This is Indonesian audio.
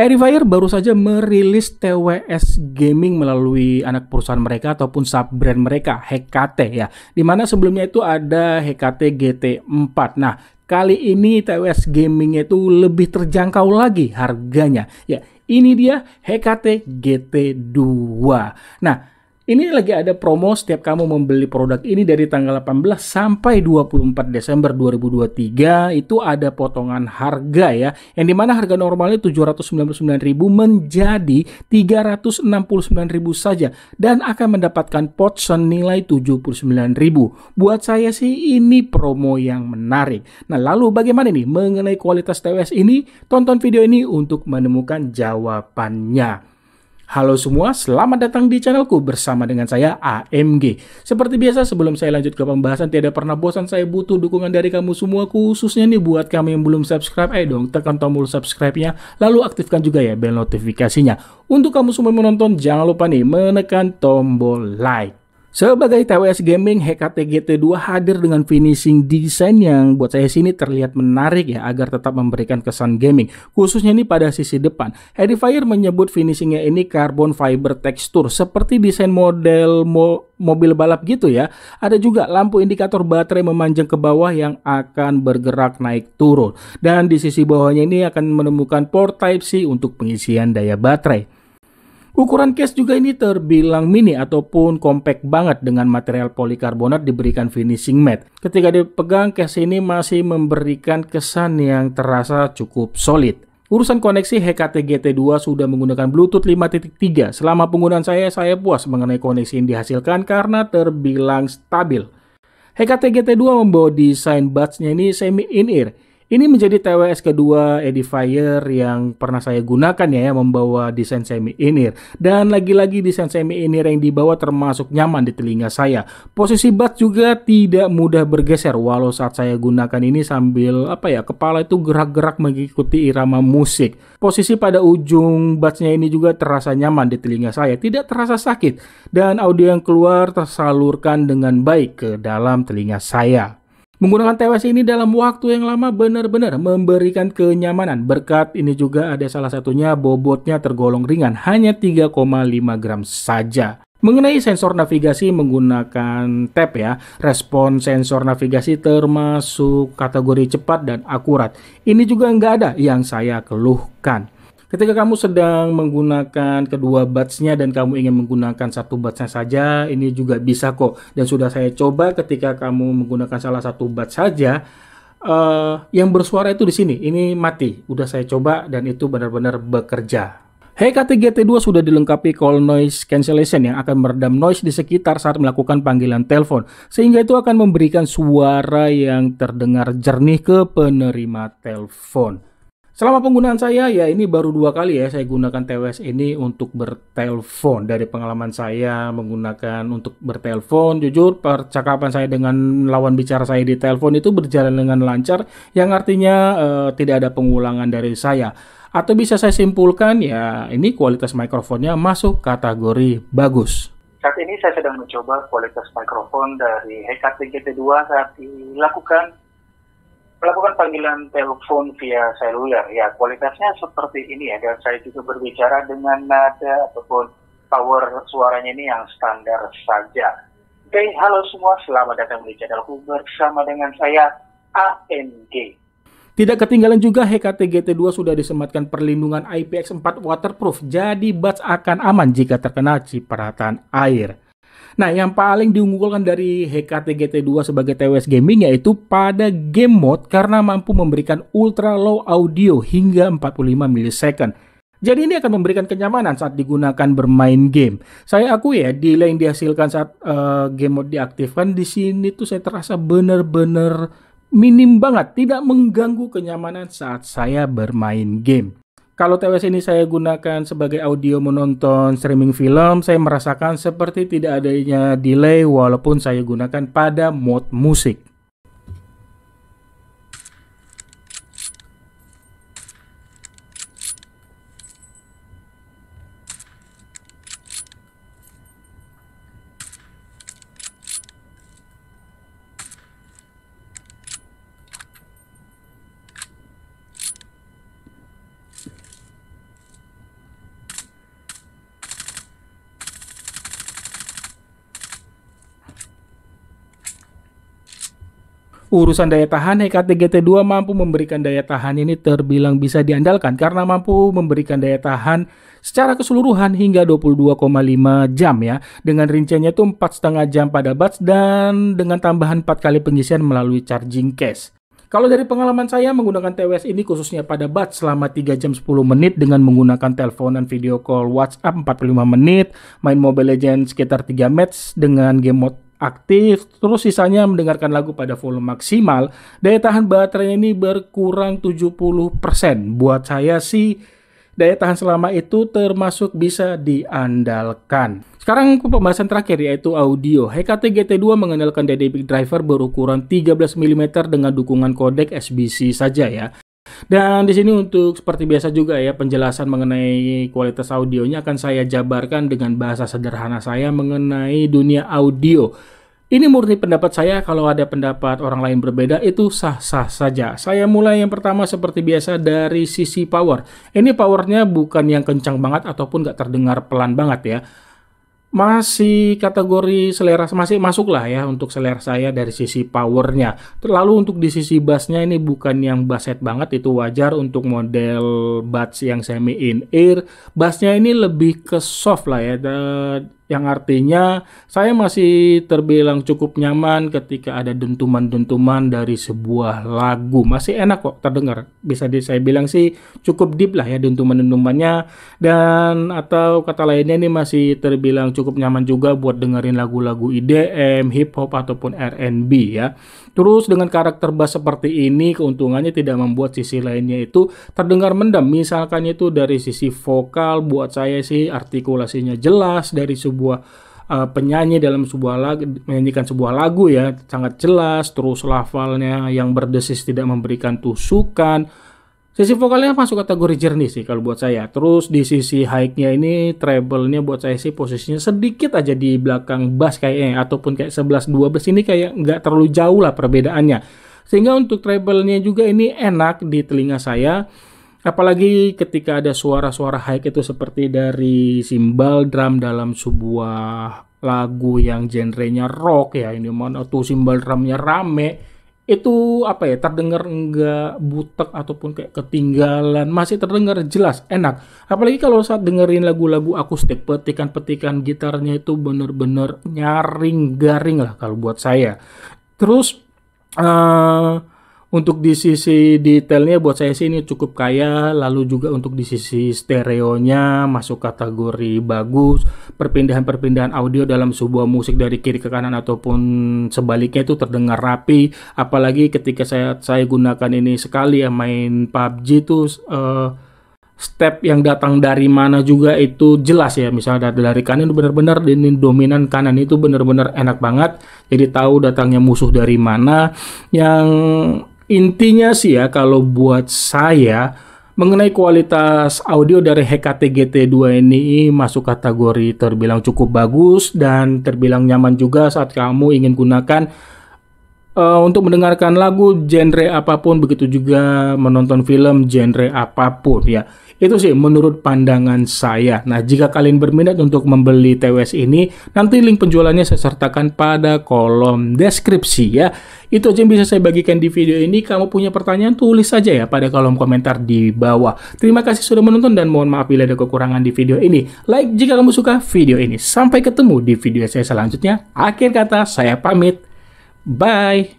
Edifier baru saja merilis TWS Gaming melalui anak perusahaan mereka ataupun sub-brand mereka, HKT ya. Dimana sebelumnya itu ada HKT GT4. Nah, kali ini TWS Gaming itu lebih terjangkau lagi harganya. Ya, ini dia HKT GT2. Nah, ini lagi ada promo setiap kamu membeli produk ini dari tanggal 18 sampai 24 Desember 2023 itu ada potongan harga ya. Yang dimana harga normalnya 799.000 menjadi 369.000 saja dan akan mendapatkan pot senilai 79.000. Buat saya sih ini promo yang menarik. Nah, lalu bagaimana nih mengenai kualitas TWS ini? Tonton video ini untuk menemukan jawabannya. Halo semua, selamat datang di channelku bersama dengan saya AMG. Seperti biasa sebelum saya lanjut ke pembahasan, tidak pernah bosan saya butuh dukungan dari kamu semua, khususnya nih buat kamu yang belum subscribe, ayo dong tekan tombol subscribe-nya, lalu aktifkan juga ya bel notifikasinya. Untuk kamu semua menonton, jangan lupa nih menekan tombol like. Sebagai TWS Gaming, HKT GT2 hadir dengan finishing desain yang buat saya sini terlihat menarik ya agar tetap memberikan kesan gaming, khususnya ini pada sisi depan. Edifier menyebut finishingnya ini carbon fiber tekstur seperti desain model mobil balap gitu ya. Ada juga lampu indikator baterai memanjang ke bawah yang akan bergerak naik turun. Dan di sisi bawahnya ini akan menemukan port Type-C untuk pengisian daya baterai. Ukuran case juga ini terbilang mini ataupun compact banget dengan material polikarbonat diberikan finishing matte. Ketika dipegang, case ini masih memberikan kesan yang terasa cukup solid. Urusan koneksi, HKT GT2 sudah menggunakan Bluetooth 5.3. Selama penggunaan saya puas mengenai koneksi yang dihasilkan karena terbilang stabil. HKT GT2 membawa desain buds-nya ini semi in-ear. Ini menjadi TWS kedua Edifier yang pernah saya gunakan ya, membawa desain semi in-ear. Dan lagi-lagi desain semi in-ear yang dibawa termasuk nyaman di telinga saya. Posisi buds juga tidak mudah bergeser walau saat saya gunakan ini sambil kepala itu gerak-gerak mengikuti irama musik. Posisi pada ujung buds-nya ini juga terasa nyaman di telinga saya, tidak terasa sakit. Dan audio yang keluar tersalurkan dengan baik ke dalam telinga saya. Menggunakan TWS ini dalam waktu yang lama benar-benar memberikan kenyamanan. Berkat ini juga ada salah satunya bobotnya tergolong ringan, hanya 3,5 gram saja. Mengenai sensor navigasi menggunakan tab ya, respon sensor navigasi termasuk kategori cepat dan akurat. Ini juga nggak ada yang saya keluhkan. Ketika kamu sedang menggunakan kedua buds-nya dan kamu ingin menggunakan satu buds-nya saja, ini juga bisa kok. Dan sudah saya coba ketika kamu menggunakan salah satu buds saja, yang bersuara itu di sini, ini mati. Udah saya coba dan itu benar-benar bekerja. HKT GT2 sudah dilengkapi call noise cancellation yang akan meredam noise di sekitar saat melakukan panggilan telepon. Sehingga itu akan memberikan suara yang terdengar jernih ke penerima telepon. Selama penggunaan saya, ya ini baru 2 kali ya saya gunakan TWS ini untuk bertelepon. Dari pengalaman saya menggunakan untuk bertelepon, jujur percakapan saya dengan lawan bicara saya di telepon itu berjalan dengan lancar, yang artinya tidak ada pengulangan dari saya. Atau bisa saya simpulkan ya ini kualitas mikrofonnya masuk kategori bagus. Saat ini saya sedang mencoba kualitas mikrofon dari HKT GT2 saat melakukan panggilan telepon via seluler. Ya, kualitasnya seperti ini ya, dan saya juga berbicara dengan nada ataupun power suaranya ini yang standar saja. Oke, halo semua, selamat datang di channelku bersama dengan saya AMG. Tidak ketinggalan juga HKT GT2 sudah disematkan perlindungan IPX4 waterproof, jadi buds akan aman jika terkena cipratan air. Nah, yang paling diunggulkan dari HKT GT2 sebagai TWS Gaming yaitu pada game mode karena mampu memberikan ultra low audio hingga 45 millisecond. Jadi ini akan memberikan kenyamanan saat digunakan bermain game. Saya akui ya, delay yang dihasilkan saat game mode diaktifkan di sini tuh saya terasa benar-benar minim banget, tidak mengganggu kenyamanan saat saya bermain game. Kalau TWS ini saya gunakan sebagai audio menonton streaming film, saya merasakan seperti tidak adanya delay walaupun saya gunakan pada mode musik. Urusan daya tahan, HKT GT2 mampu memberikan daya tahan ini terbilang bisa diandalkan karena mampu memberikan daya tahan secara keseluruhan hingga 22,5 jam ya. Dengan rinciannya itu 4,5 jam pada batch dan dengan tambahan 4 kali pengisian melalui charging case. Kalau dari pengalaman saya menggunakan TWS ini khususnya pada batch selama 3 jam 10 menit dengan menggunakan telepon dan video call WhatsApp 45 menit, main Mobile Legends sekitar 3 match dengan game mode aktif, terus sisanya mendengarkan lagu pada volume maksimal, daya tahan baterainya ini berkurang 70%. Buat saya sih, daya tahan selama itu termasuk bisa diandalkan. Sekarang pembahasan terakhir yaitu audio. HKT GT2 mengandalkan dynamic driver berukuran 13 mm dengan dukungan kodek SBC saja ya. Dan di sini untuk seperti biasa juga ya, penjelasan mengenai kualitas audionya akan saya jabarkan dengan bahasa sederhana saya mengenai dunia audio. Ini murni pendapat saya, kalau ada pendapat orang lain berbeda itu sah-sah saja. Saya mulai yang pertama seperti biasa dari sisi power. Ini powernya bukan yang kencang banget ataupun gak terdengar pelan banget ya. Masih kategori selera, masih masuk lah ya untuk selera saya dari sisi powernya. Lalu untuk di sisi bassnya ini bukan yang basshead banget, itu wajar untuk model bass yang semi in-ear. Bassnya ini lebih ke soft lah ya, yang artinya saya masih terbilang cukup nyaman ketika ada dentuman-dentuman dari sebuah lagu. Masih enak kok terdengar, bisa saya bilang sih cukup deep lah ya dentuman-dentumannya. Dan atau kata lainnya ini masih terbilang cukup nyaman juga buat dengerin lagu-lagu IDM, hip hop ataupun R&B ya. Terus dengan karakter bass seperti ini keuntungannya tidak membuat sisi lainnya itu terdengar mendam. Misalkan itu dari sisi vokal, buat saya sih artikulasinya jelas dari sebuah penyanyi dalam sebuah lagu, menyanyikan sebuah lagu ya, sangat jelas. Terus lafalnya yang berdesis tidak memberikan tusukan. Sisi vokalnya masuk kategori jernih sih kalau buat saya. Terus di sisi high-nya ini, treble-nya buat saya sih posisinya sedikit aja di belakang bass kayaknya, ataupun kayak 11-12 ini kayak nggak terlalu jauh lah perbedaannya. Sehingga untuk treble-nya juga ini enak di telinga saya. Apalagi ketika ada suara-suara high itu seperti dari cymbal drum dalam sebuah lagu yang genrenya rock ya, ini mana tuh cymbal drumnya rame, itu apa ya, terdengar enggak butek ataupun kayak ketinggalan, masih terdengar jelas, enak. Apalagi kalau saat dengerin lagu-lagu akustik, petikan-petikan gitarnya itu bener-bener nyaring garing lah kalau buat saya. Terus untuk di sisi detailnya buat saya sih ini cukup kaya. Lalu juga untuk di sisi stereonya masuk kategori bagus. Perpindahan-perpindahan audio dalam sebuah musik dari kiri ke kanan ataupun sebaliknya itu terdengar rapi. Apalagi ketika saya gunakan ini sekali ya main PUBG tuh step yang datang dari mana juga itu jelas ya. Misalnya dari kanan itu benar-benar ini dominan kanan itu benar-benar enak banget. Jadi tahu datangnya musuh dari mana. Yang intinya sih ya kalau buat saya mengenai kualitas audio dari HKT GT2 ini masuk kategori terbilang cukup bagus dan terbilang nyaman juga saat kamu ingin gunakan untuk mendengarkan lagu genre apapun, begitu juga menonton film genre apapun ya. Itu sih menurut pandangan saya. Nah, jika kalian berminat untuk membeli TWS ini, nanti link penjualannya saya sertakan pada kolom deskripsi ya. Itu aja yang bisa saya bagikan di video ini. Kamu punya pertanyaan, tulis saja ya pada kolom komentar di bawah. Terima kasih sudah menonton dan mohon maaf bila ada kekurangan di video ini. Like jika kamu suka video ini. Sampai ketemu di video saya selanjutnya. Akhir kata, saya pamit. Bye.